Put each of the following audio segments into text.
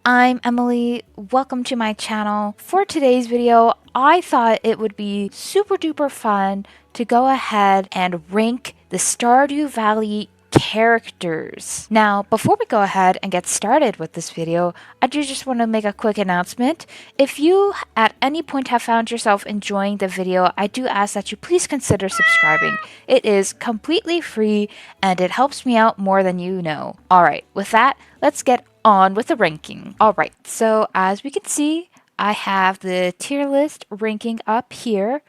I'm Emily. Welcome to my channel. For today's video, I thought it would be super duper fun to go ahead and rank the Stardew Valley characters. Now, before we go ahead and get started with this video, I do just want to make a quick announcement. If you at any point have found yourself enjoying the video, I do ask that you please consider subscribing. It is completely free and it helps me out more than you know. Alright, with that, let's get on with the ranking. Alright, so as we can see, I have the tier list ranking up here.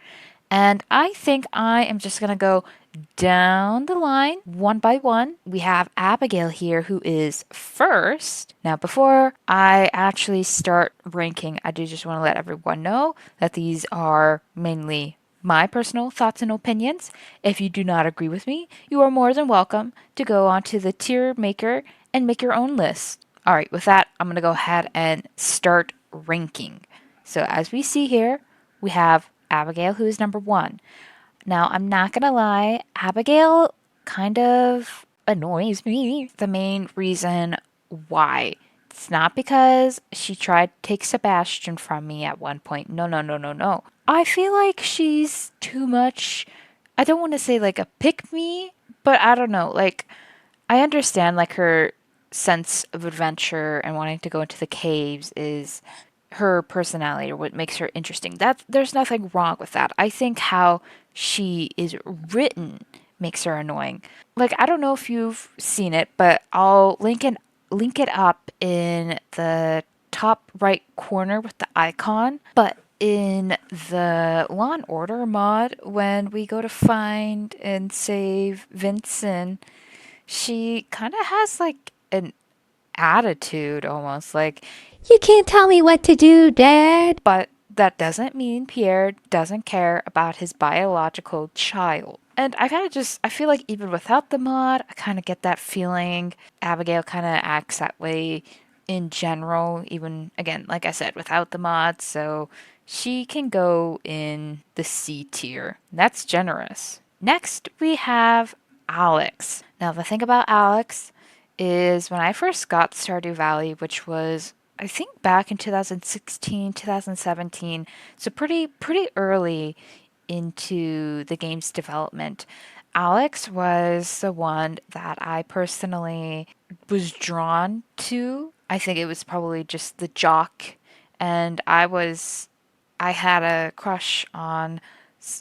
And I think I am just going to go down the line one by one. We have Abigail here who is first. Now, before I actually start ranking, I do just want to let everyone know that these are mainly my personal thoughts and opinions. If you do not agree with me, you are more than welcome to go onto the tier maker and make your own list. All right, with that, I'm going to go ahead and start ranking. So as we see here, we have Abigail, who is number 1. Now, I'm not gonna lie, Abigail kind of annoys me. The main reason why. It's not because she tried to take Sebastian from me at one point. No, no, no, no, no. I feel like she's too much. I don't want to say like a pick me, but I don't know. Like, I understand like her sense of adventure and wanting to go into the caves is her personality or what makes her interesting. That there's nothing wrong with that. I think how she is written makes her annoying. Like, I don't know if you've seen it, but I'll link it up in the top right corner with the icon. But in the Law and Order mod, when we go to find and save Vincent, she kind of has like an attitude almost like, You can't tell me what to do, Dad. but that doesn't mean Pierre doesn't care about his biological child. And I feel like even without the mod, I kind of get that feeling. Abigail kind of acts that way in general, even again, like I said, without the mod. So she can go in the C tier. That's generous. Next, we have Alex. Now, the thing about Alex is when I first got Stardew Valley, which was I think back in 2016, 2017, so pretty early into the game's development. Alex was the one that I personally was drawn to. I think it was probably just the jock, and I had a crush on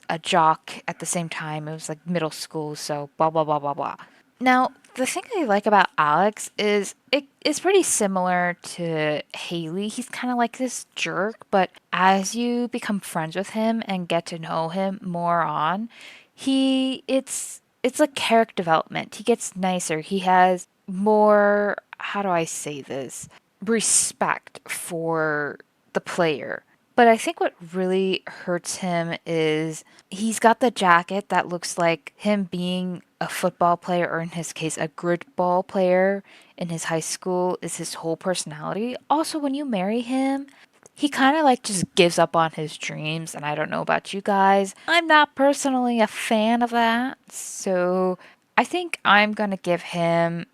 a jock at the same time. It was like middle school, so blah blah blah blah blah. Now, the thing I like about Alex is it is pretty similar to Haley. He's kind of like this jerk, but as you become friends with him and get to know him more on, it's like character development. He gets nicer. He has more, how do I say this? Respect for the player. But I think what really hurts him is he's got the jacket that looks like him being a football player, or in his case, a grid ball player in his high school, is his whole personality. Also, when you marry him, he kind of like just gives up on his dreams. And I don't know about you guys, I'm not personally a fan of that. So I think I'm gonna give him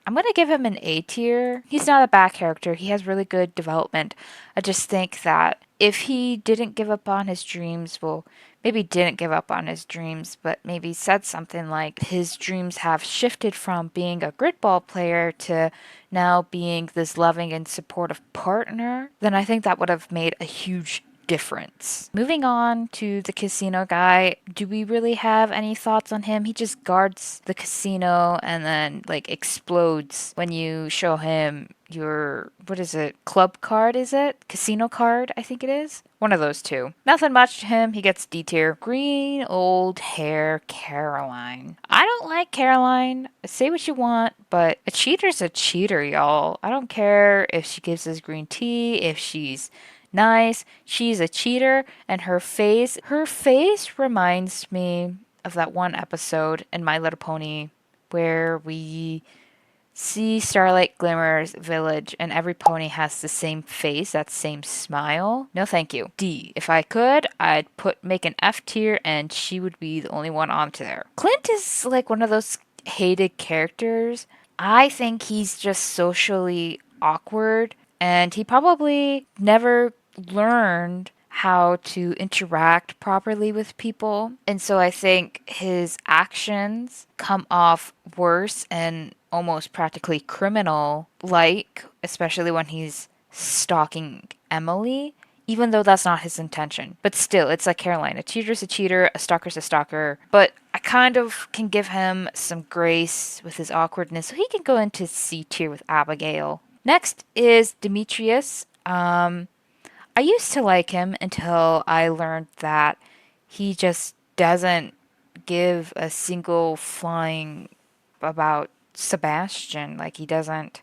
an A tier. He's not a bad character. He has really good development. I just think that if he didn't give up on his dreams, well, maybe didn't give up on his dreams, but maybe said something like his dreams have shifted from being a gridball player to now being this loving and supportive partner, then I think that would have made a huge difference. Moving on to the casino guy, do we really have any thoughts on him? He just guards the casino and then like explodes when you show him your, what is it, club card, is it? Casino card, I think it is. One of those two. Nothing much to him. He gets D tier. Green old hair Caroline. I don't like Caroline. Say what you want, but a cheater's a cheater, y'all. I don't care if she gives us green tea, if she's nice. She's a cheater, and her face reminds me of that one episode in My Little Pony where we see Starlight Glimmer's village and every pony has the same face, that same smile. No thank you. D. If I could, I'd make an F tier and she would be the only one onto there. Clint is like one of those hated characters. I think he's just socially awkward And he probably never learned how to interact properly with people. And so I think his actions come off worse and almost practically criminal like, especially when he's stalking Emelie, even though that's not his intention. But still, it's like Caroline. A cheater's a cheater, a stalker's a stalker. But I kind of can give him some grace with his awkwardness, so he can go into C tier with Abigail. Next is Demetrius. I used to like him until I learned that he just doesn't give a single flying about Sebastian. Like he doesn't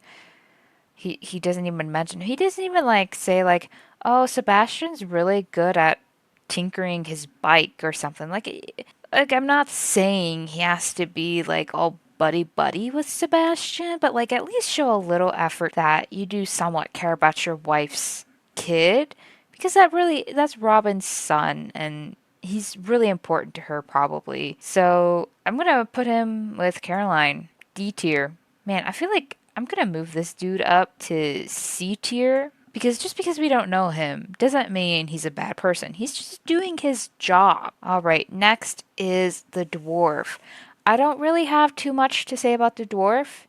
even mention, he doesn't even like say like, oh, Sebastian's really good at tinkering his bike or something. Like I'm not saying he has to be like all buddy buddy with Sebastian, but like at least show a little effort that you do somewhat care about your wife's kid, because that's Robin's son and he's really important to her probably. So I'm gonna put him with Caroline, D tier. Man, I feel like I'm gonna move this dude up to C tier because just because we don't know him doesn't mean he's a bad person. He's just doing his job. All right, next is the dwarf. I don't really have too much to say about the dwarf.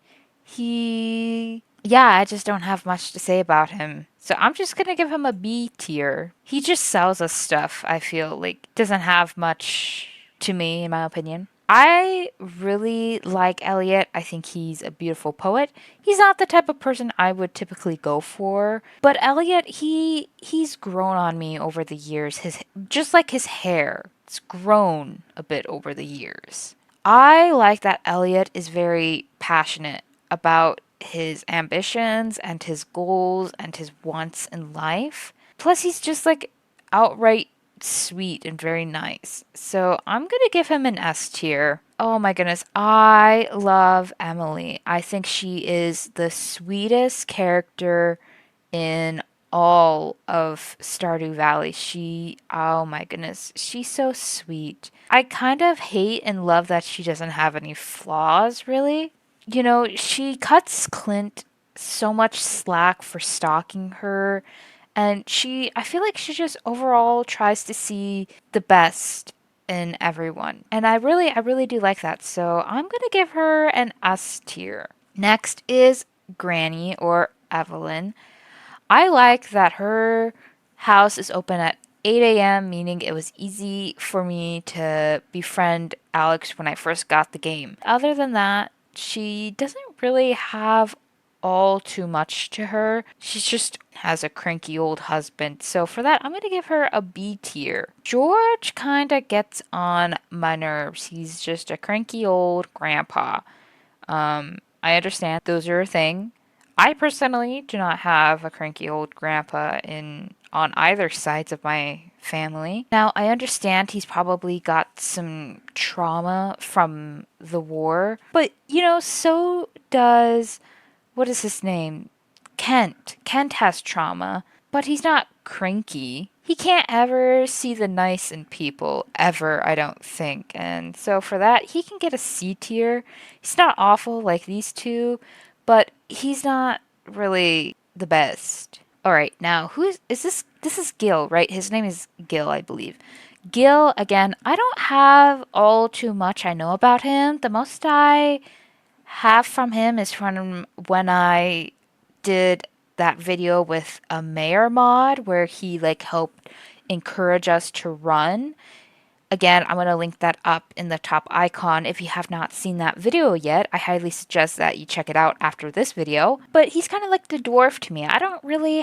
Yeah, I just don't have much to say about him. So I'm just gonna give him a B tier. He just sells us stuff, I feel like. Doesn't have much to me, in my opinion. I really like Elliot. I think he's a beautiful poet. He's not the type of person I would typically go for, but Elliot, he's grown on me over the years. His just like his hair, it's grown a bit over the years. I like that Elliot is very passionate about his ambitions and his goals and his wants in life. Plus, he's just like outright sweet and very nice. So I'm gonna give him an S tier. Oh my goodness, I love Emelie. I think she is the sweetest character in all of Stardew Valley. Oh my goodness, she's so sweet. I kind of hate and love that she doesn't have any flaws, really. You know, she cuts Clint so much slack for stalking her, and I feel like she just overall tries to see the best in everyone. And I really do like that. So I'm gonna give her an S tier. Next is Granny or Evelyn. I like that her house is open at 8 a.m., meaning it was easy for me to befriend Alex when I first got the game. Other than that, she doesn't really have all too much to her. She just has a cranky old husband. So for that, I'm going to give her a B tier. George kind of gets on my nerves. He's just a cranky old grandpa. I understand those are a thing. I personally do not have a cranky old grandpa in on either sides of my family. Now, I understand he's probably got some trauma from the war, but you know, so does what is his name? Kent. Kent has trauma, but he's not cranky. He can't ever see the nice in people, ever, I don't think. And so for that, he can get a C tier. He's not awful like these two, but he's not really the best. All right, now is this? This is Gil, right? His name is Gil, I believe. Gil, again, I don't have all too much I know about him. The most I have from him is from when I did that video with a mayor mod where he like helped encourage us to run. Again, I'm going to link that up in the top icon. If you have not seen that video yet, I highly suggest that you check it out after this video. But he's kind of like the dwarf to me. I don't really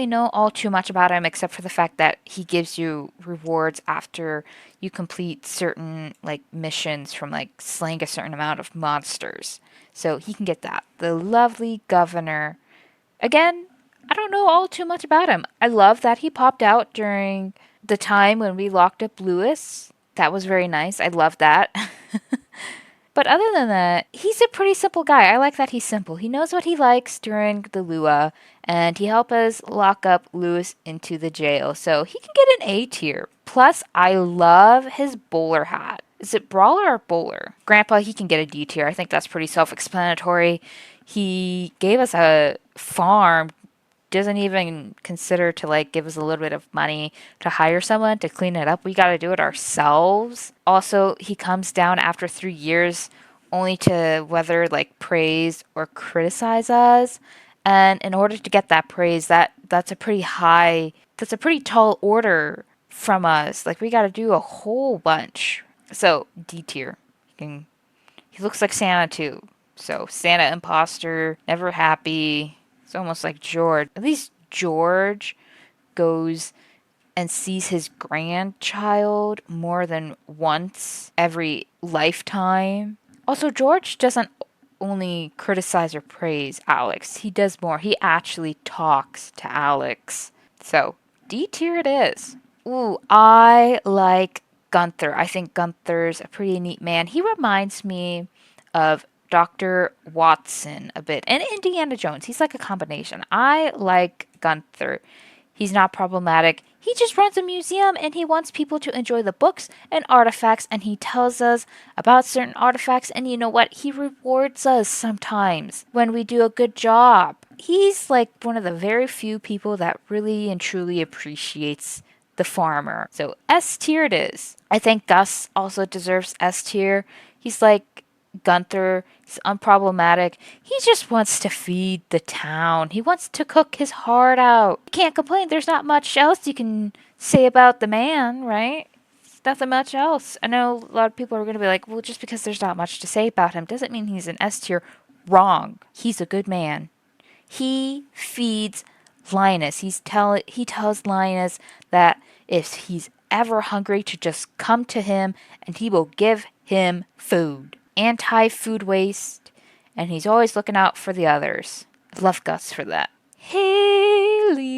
know all too much about him except for the fact that he gives you rewards after you complete certain like missions from like slaying a certain amount of monsters. So he can get that. The lovely governor. Again, I don't know all too much about him. I love that he popped out during the time when we locked up Lewis. That was very nice. I love that. But other than that, he's a pretty simple guy. I like that he's simple. He knows what he likes during the Lua, and he helped us lock up Lewis into the jail. So he can get an A tier. Plus, I love his bowler hat. Is it brawler or bowler? Grandpa, he can get a D tier. I think that's pretty self-explanatory. He gave us a farm doesn't even consider to like give us a little bit of money to hire someone to clean it up. We got to do it ourselves. Also, he comes down after 3 years only to whether like praise or criticize us. And in order to get that praise, that's a pretty high, that's a pretty tall order from us. Like we got to do a whole bunch. So D tier. He looks like Santa too. So Santa imposter, never happy. It's almost like George. At least George goes and sees his grandchild more than once every lifetime. Also, George doesn't only criticize or praise Alex, he does more. He actually talks to Alex. So, D tier it is. Ooh, I like Gunther. I think Gunther's a pretty neat man. He reminds me of Dr. Watson a bit and Indiana Jones. He's like a combination. I like Gunther. He's not problematic. He just runs a museum and he wants people to enjoy the books and artifacts, and he tells us about certain artifacts, and you know what? He rewards us sometimes when we do a good job. He's like one of the very few people that really and truly appreciates the farmer. So S tier it is. I think Gus also deserves S tier. He's like Gunther. He's unproblematic. He just wants to feed the town. He wants to cook his heart out. You can't complain. There's not much else you can say about the man, right? Nothing much else. I know a lot of people are going to be like, well, just because there's not much to say about him doesn't mean he's an S tier. Wrong. He's a good man. He feeds Linus. He tells Linus that if he's ever hungry to just come to him and he will give him food. Anti-food waste, and he's always looking out for the others. I love Gus for that. Haley.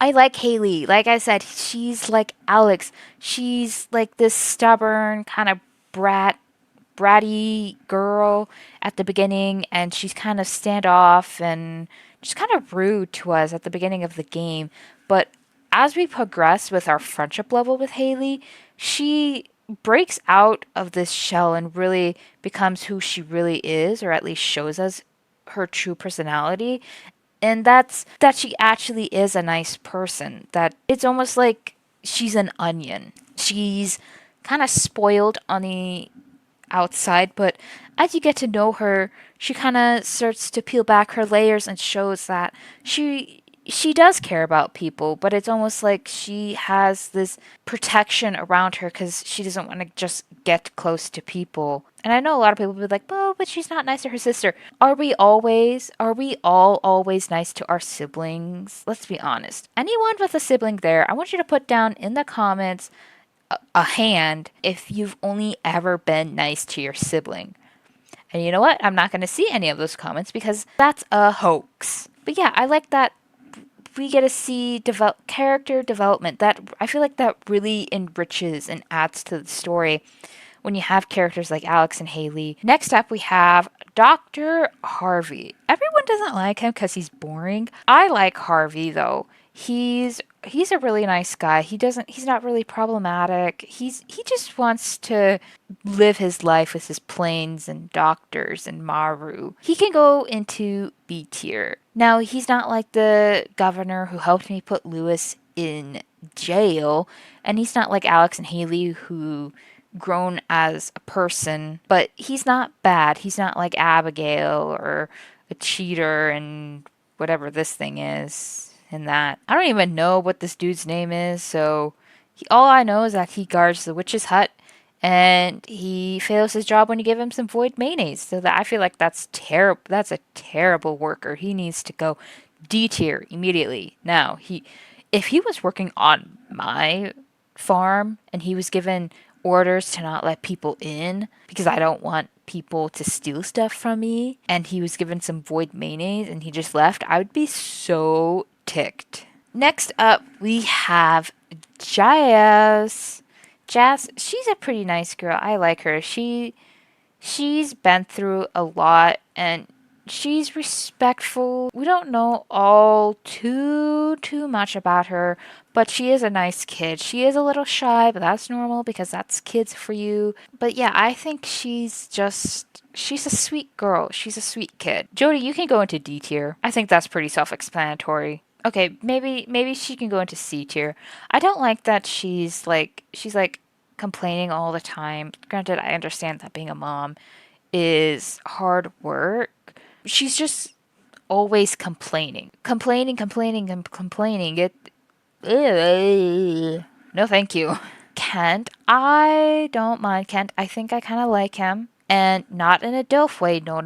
I like Haley. Like I said, she's like Alex. She's like this stubborn kind of bratty girl at the beginning, and she's kind of standoff and just kind of rude to us at the beginning of the game. But as we progress with our friendship level with Haley, she breaks out of this shell and really becomes who she really is, or at least shows us her true personality. And that's that she actually is a nice person. That it's almost like she's an onion. She's kind of spoiled on the outside, but as you get to know her, she kind of starts to peel back her layers and shows that she does care about people, but it's almost like she has this protection around her because she doesn't want to just get close to people. And I know a lot of people will be like, oh, but she's not nice to her sister. Are we always? Are we all always nice to our siblings? Let's be honest. Anyone with a sibling there, I want you to put down in the comments a hand if you've only ever been nice to your sibling. And you know what? I'm not going to see any of those comments because that's a hoax. But yeah, I like that we get to see character development. That I feel like that really enriches and adds to the story when you have characters like Alex and Haley. Next up, we have Dr. Harvey. Everyone doesn't like him because he's boring. I like Harvey though. He's a really nice guy. He's not really problematic. He just wants to live his life with his planes and doctors and Maru. He can go into B tier. Now, he's not like the governor who helped me put Lewis in jail, and he's not like Alex and Haley who grown as a person, but he's not bad. He's not like Abigail or a cheater and whatever this thing is. And that I don't even know what this dude's name is, so all I know is that he guards the witch's hut and he fails his job when you give him some void mayonnaise. So that I feel like that's terrible. That's a terrible worker. He needs to go D tier immediately. Now, if he was working on my farm and he was given orders to not let people in because I don't want people to steal stuff from me, and he was given some void mayonnaise and he just left, I would be so ticked. Next up, we have Jazz. Jazz, she's a pretty nice girl. I like her. She's been through a lot, and she's respectful. We don't know all too much about her, but she is a nice kid. She is a little shy, but that's normal because that's kids for you. But yeah, I think she's a sweet girl. She's a sweet kid. Jody, you can go into D tier. I think that's pretty self-explanatory. Okay, maybe she can go into C tier. I don't like that she's like complaining all the time. Granted, I understand that being a mom is hard work. She's just always complaining. Complaining. No, thank you. Kent, I don't mind Kent. I think I kind of like him, and not in a DILF way. No.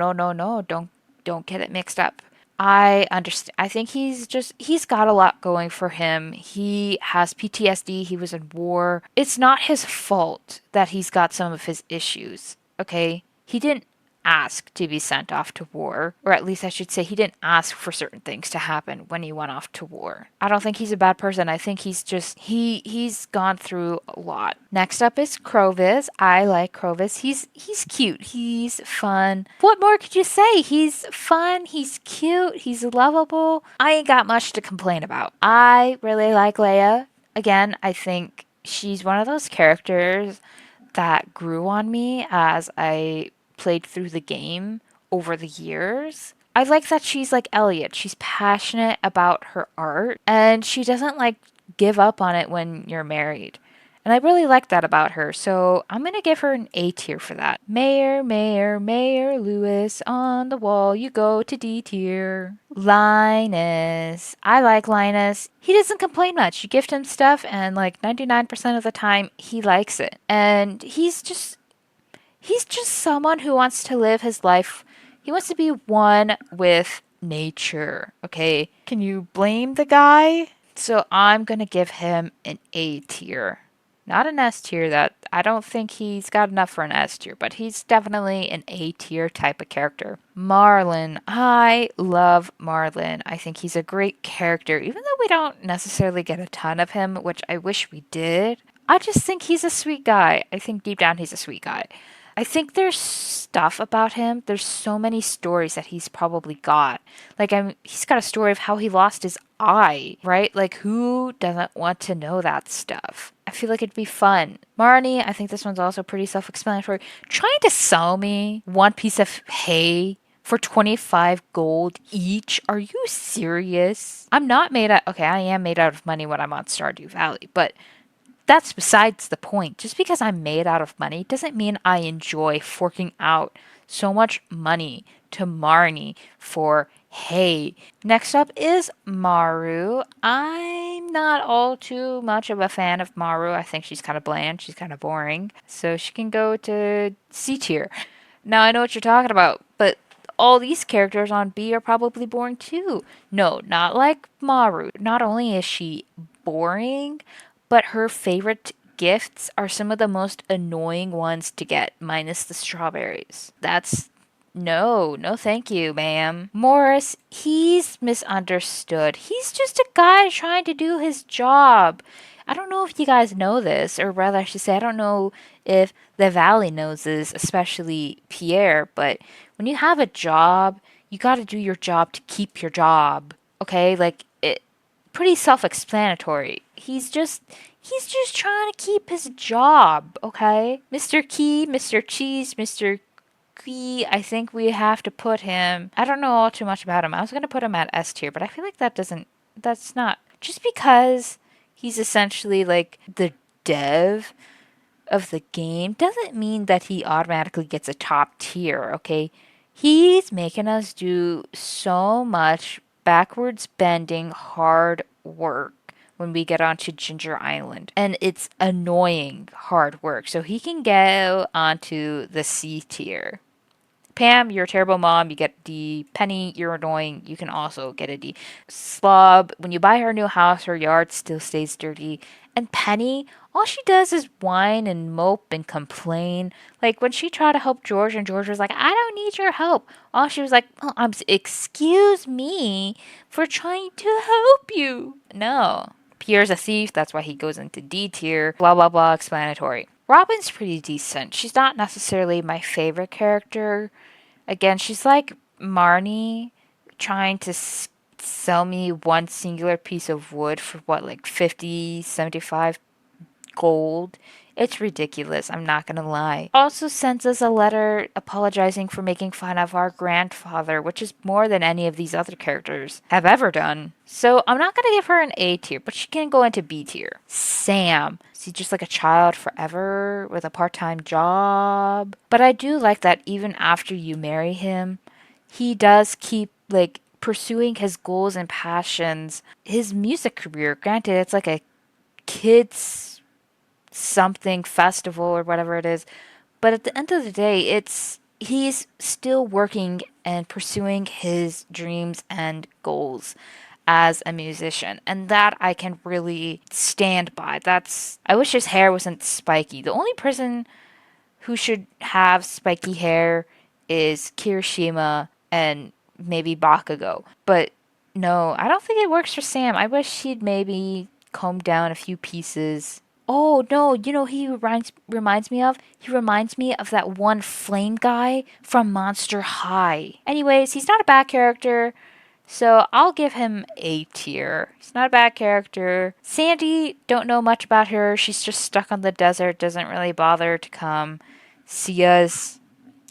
Don't get it mixed up. I understand. I think he's got a lot going for him. He has PTSD. He was in war. It's not his fault that he's got some of his issues. Okay? He didn't ask to be sent off to war, or at least I should say he didn't ask for certain things to happen when he went off to war. I don't think he's a bad person. I think he's gone through a lot. Next up is Crovis. I like Crovis. He's cute. He's fun. What more could you say? He's fun, he's cute, he's lovable. I ain't got much to complain about. I really like Leia. Again, I think she's one of those characters that grew on me as I played through the game over the years. I like that she's like Elliot. She's passionate about her art and she doesn't like give up on it when you're married. And I really like that about her. So I'm going to give her an A tier for that. Mayor Lewis on the wall. You go to D tier. Linus. I like Linus. He doesn't complain much. You gift him stuff and like 99% of the time he likes it. And he's just someone who wants to live his life. He wants to be one with nature. Okay. Can you blame the guy? So I'm going to give him an A tier. Not an S tier. That I don't think he's got enough for an S tier, but he's definitely an A tier type of character. Marlin. I love Marlin. I think he's a great character, even though we don't necessarily get a ton of him, which I wish we did. I just think he's a sweet guy. I think deep down he's a sweet guy. I think there's stuff about him. There's so many stories that he's probably got. Like he's got a story of how he lost his eye, right? Like who doesn't want to know that stuff? I feel like it'd be fun. Marnie, I think this one's also pretty self-explanatory. Trying to sell me one piece of hay for 25 gold each? Are you serious? I'm not made out. Okay, I am made out of money when I'm on Stardew Valley, but that's besides the point. Just because I'm made out of money doesn't mean I enjoy forking out so much money to Marnie for hay. Next up is Maru. I'm not all too much of a fan of Maru. I think she's kind of bland. She's kind of boring. So she can go to C tier. Now I know what you're talking about, but all these characters on B are probably boring too. No, not like Maru. Not only is she boring, but her favorite gifts are some of the most annoying ones to get, minus the strawberries. That's no, thank you, ma'am. Morris, he's misunderstood. He's just a guy trying to do his job. I don't know if you guys know this, or rather, I should say, I don't know if the Valley knows this, especially Pierre, but when you have a job, you gotta do your job to keep your job. Okay? Like, it, pretty self-explanatory. He's just trying to keep his job, okay? Mr. Key, Mr. Cheese, Mr. Key, I think we have to put him. I don't know all too much about him. I was going to put him at S tier, but I feel like that's not just because he's essentially like the dev of the game doesn't mean that he automatically gets a top tier, okay? He's making us do so much backwards bending hard work when we get onto Ginger Island. And it's annoying hard work. So he can go onto the C tier. Pam, you're a terrible mom. You get a D. Penny, you're annoying. You can also get a D. Slob, when you buy her new house, her yard still stays dirty. And Penny, all she does is whine and mope and complain. Like when she tried to help George, and George was like, I don't need your help. All she was like, oh, excuse me for trying to help you. No. Pierre's a thief. That's why he goes into D tier. Blah, blah, blah. Explanatory. Robin's pretty decent. She's not necessarily my favorite character. Again, she's like Marnie trying to sell me one singular piece of wood for what, like 50, 75 gold. It's ridiculous, I'm not gonna lie. Also sends us a letter apologizing for making fun of our grandfather, which is more than any of these other characters have ever done. So I'm not gonna give her an A tier, but she can go into B tier. Sam. Is he just like a child forever with a part-time job? But I do like that even after you marry him, he does keep like pursuing his goals and passions. His music career, granted, it's like a kids something festival or whatever it is, but at the end of the day, it's he's still working and pursuing his dreams and goals as a musician, and that I can really stand by. That's I wish his hair wasn't spiky. The only person who should have spiky hair is Kirishima and maybe Bakugo. But no, I don't think it works for Sam. I wish he'd maybe comb down a few pieces. Oh no, you know he reminds me of? He reminds me of that one flame guy from Monster High. Anyways, he's not a bad character. So I'll give him A tier. He's not a bad character. Sandy, don't know much about her. She's just stuck on the desert, doesn't really bother to come see us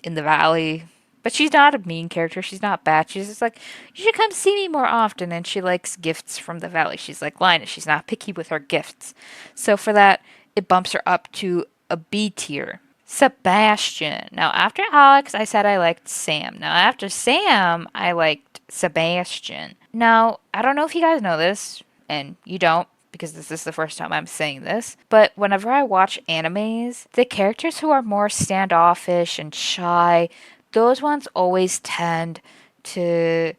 in the valley. But she's not a mean character. She's not bad. She's just like, you should come see me more often. And she likes gifts from the valley. She's like Linus. She's not picky with her gifts. So for that, it bumps her up to a B tier. Sebastian. Now, after Alex, I said I liked Sam. Now, after Sam, I liked Sebastian. Now, I don't know if you guys know this, and you don't, because this is the first time I'm saying this, but whenever I watch animes, the characters who are more standoffish and shy, those ones always tend to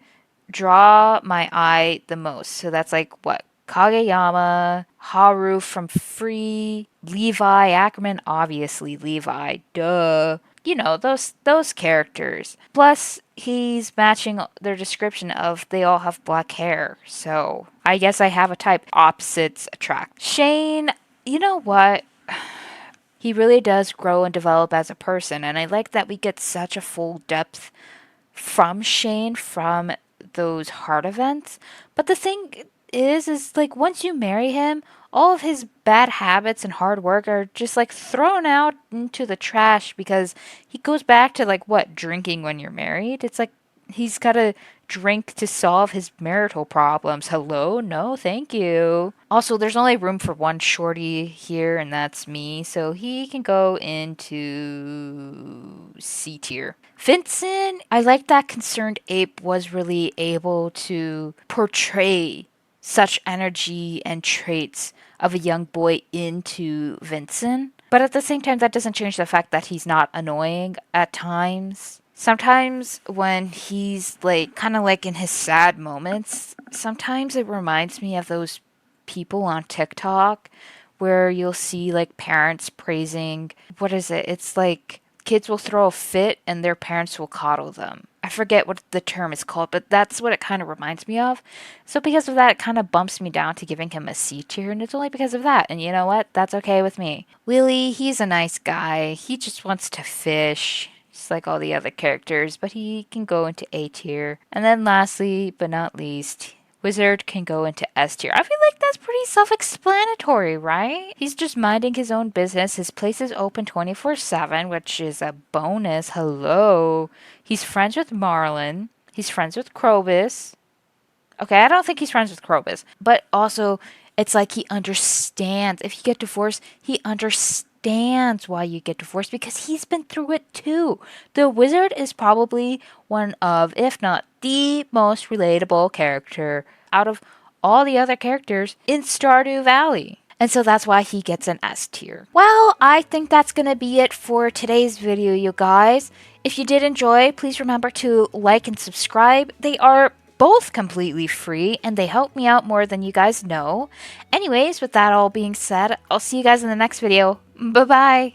draw my eye the most. So that's like what? Kageyama, Haru from Free, Levi, Ackerman, obviously Levi, duh. You know, those characters. Plus, he's matching their description of they all have black hair. So, I guess I have a type. Opposites attract. Shane, you know what? He really does grow and develop as a person, and I like that we get such a full depth from Shane from those heart events. But the thing is like once you marry him, all of his bad habits and hard work are just like thrown out into the trash because he goes back to like what, drinking when you're married? It's like he's got to drink to solve his marital problems. Hello? No, thank you. Also, there's only room for one shorty here, and that's me, so he can go into C tier. Vincent, I like that Concerned Ape was really able to portray such energy and traits of a young boy into Vincent. But at the same time, that doesn't change the fact that he's not annoying at times. Sometimes when he's like kind of like in his sad moments, sometimes it reminds me of those people on TikTok where you'll see like parents praising, what is it? It's like kids will throw a fit and their parents will coddle them. I forget what the term is called, but that's what it kind of reminds me of. So because of that, it kind of bumps me down to giving him a C tier, and it's only because of that. And you know what? That's okay with me. Willie, he's a nice guy. He just wants to fish, just like all the other characters, but he can go into A tier. And then lastly, but not least, Wizard can go into S tier. I feel like that's pretty self-explanatory, right? He's just minding his own business. His place is open 24/7, which is a bonus. Hello. He's friends with Marlin. He's friends with Krobus. Okay, I don't think he's friends with Krobus. But also, it's like he understands. If you get divorced, he understands why you get divorced because he's been through it too. The Wizard is probably one of, if not the most relatable character out of all the other characters in Stardew Valley. And so that's why he gets an S tier. Well, I think that's going to be it for today's video, you guys. If you did enjoy, please remember to like and subscribe. They are both completely free and they help me out more than you guys know. Anyways, with that all being said, I'll see you guys in the next video. Bye-bye.